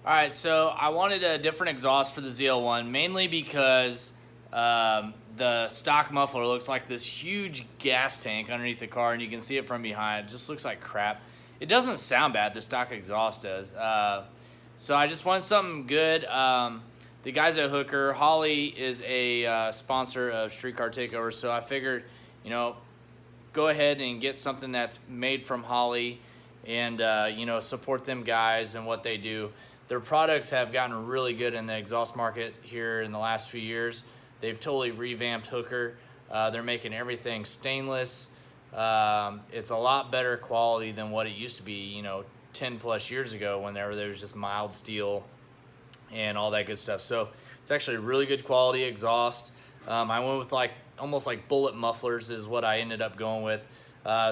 Alright, so I wanted a different exhaust for the ZL1, mainly because the stock muffler looks like this huge gas tank underneath the car, and you can see it from behind. It just looks like crap. It doesn't sound bad, the stock exhaust does. So I just wanted something good. The guys at Hooker, Holly is a sponsor of Streetcar Takeover, so I figured, you know, go ahead and get something that's made from Holly and, you know, support them guys and what they do. Their products have gotten really good in the exhaust market here in the last few years. They've totally revamped Hooker. They're making everything stainless. It's a lot better quality than what it used to be, you know, 10 plus years ago when there was just mild steel and all that good stuff. So it's actually really good quality exhaust. I went with almost like bullet mufflers is what I ended up going with.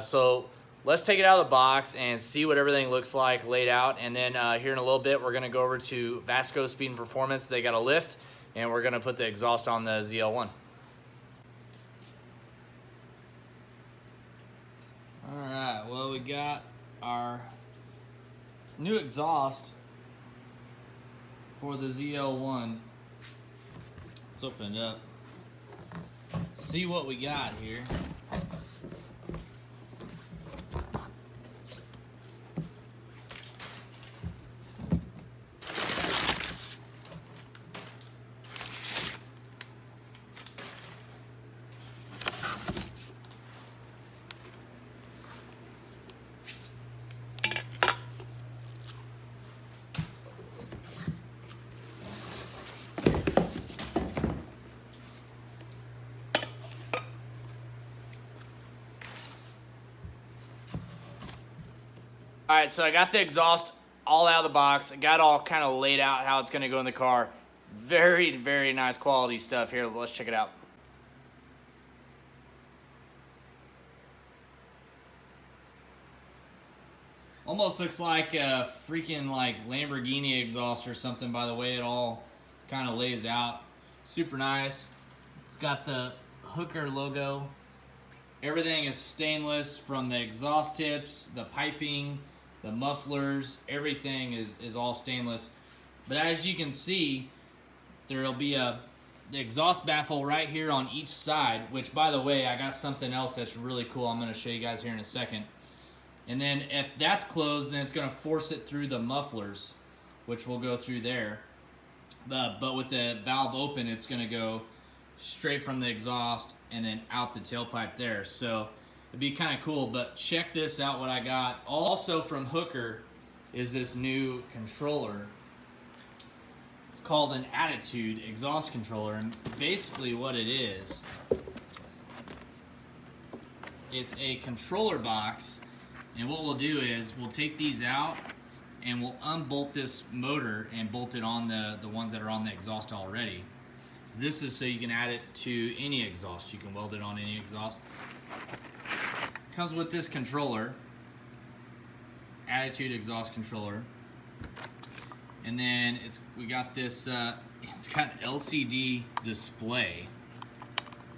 So let's take it out of the box and see what everything looks like laid out. And then here in a little bit, we're gonna go over to Vasco Speed and Performance. They got a lift, and we're gonna put the exhaust on the ZL1. All right, well, we got our new exhaust for the ZL1. Let's open it up. See what we got here. All right, so I got the exhaust all out of the box. I got it all kind of laid out how it's going to go in the car. Very, very nice quality stuff here. Let's check it out. Almost looks like a freaking Lamborghini exhaust or something by the way it all kind of lays out. Super nice. It's got the Hooker logo. Everything is stainless from the exhaust tips, the piping, the mufflers, everything is all stainless. But as you can see, there'll be the exhaust baffle right here on each side, which by the way, I got something else that's really cool I'm gonna show you guys here in a second. And then if that's closed, then it's gonna force it through the mufflers, which will go through there. But with the valve open, it's gonna go straight from the exhaust and then out the tailpipe there. So it'd be kind of cool, but check this out what I got. Also from Hooker is this new controller. It's called an Attitude exhaust controller, and basically what it is, it's a controller box, and what we'll do is we'll take these out and we'll unbolt this motor and bolt it on the ones that are on the exhaust already. This is so you can add it to any exhaust. You can weld it on any exhaust. Comes with this controller, Attitude exhaust controller, and then we got this. It's got an LCD display,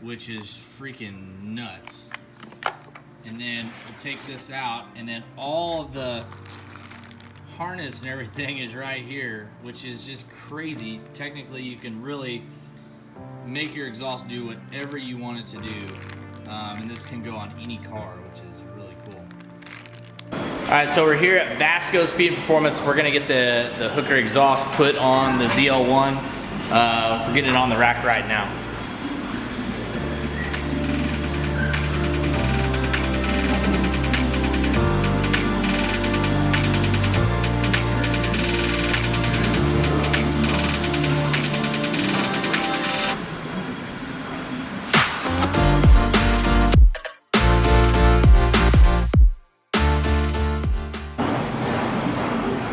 which is freaking nuts. And then we'll take this out, and then all of the harness and everything is right here, which is just crazy. Technically, you can really make your exhaust do whatever you want it to do, and this can go on any car, which is really cool. All right, so we're here at Vasco Speed and Performance. We're gonna get the Hooker exhaust put on the ZL1. We're getting it on the rack right now.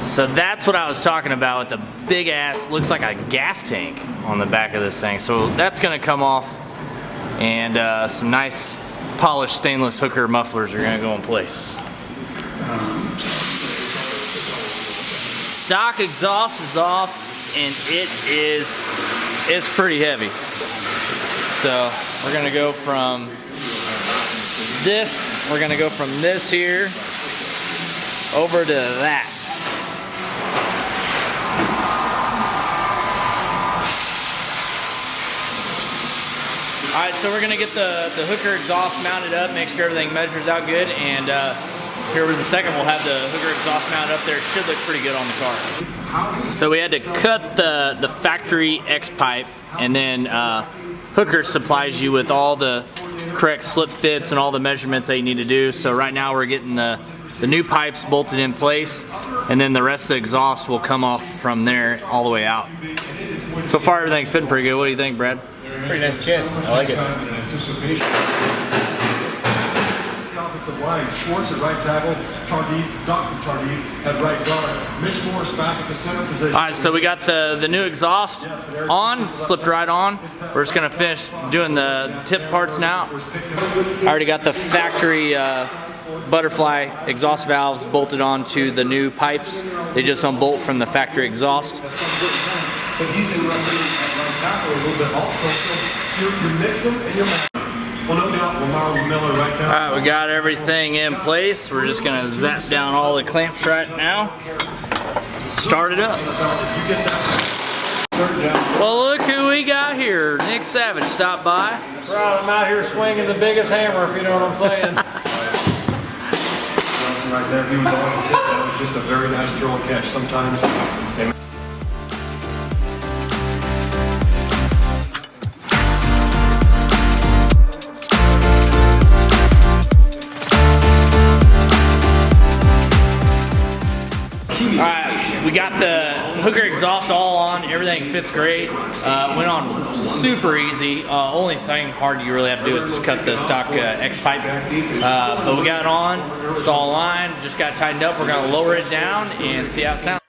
So that's what I was talking about with the big ass, looks like a gas tank on the back of this thing. So that's gonna come off, and some nice polished stainless Hooker mufflers are gonna go in place. Stock exhaust is off, and it's pretty heavy. So we're gonna go from this here over to that. so we're gonna get the Hooker exhaust mounted up, make sure everything measures out good, and here in a second we'll have the Hooker exhaust mounted up there. It should look pretty good on the car. So we had to cut the factory X pipe, and then Hooker supplies you with all the correct slip fits and all the measurements that you need to do. So right now we're getting the new pipes bolted in place, and then the rest of the exhaust will come off from there all the way out. So far everything's fitting pretty good. What do you think, Brad? Pretty nice kit. I like it. Offensive line, Schwartz at right tackle, Tardif, Dr. Tardif at right guard, Mitch Morris back at the center position. All right, so we got the new exhaust on, slipped right on. We're just gonna finish doing the tip parts now. I already got the factory butterfly exhaust valves bolted onto the new pipes. They just unbolt from the factory exhaust. But he's interested at right tackle a little bit also, so you're mixing and you're matching. Well, no doubt, Lamar Miller right now. All right, we got everything in place. We're just gonna zap down all the clamps right now. Start it up. Well, look who we got here. Nick Savage stopped by. That's right, I'm out here swinging the biggest hammer, if you know what I'm saying. Right there, he was on his hit. That was just a very nice throw and catch. Sometimes. Alright, we got the Hooker exhaust all on, everything fits great, went on super easy. Only thing hard you really have to do is just cut the stock X pipe, but we got it on, it's all aligned, just got tightened up. We're going to lower it down and see how it sounds.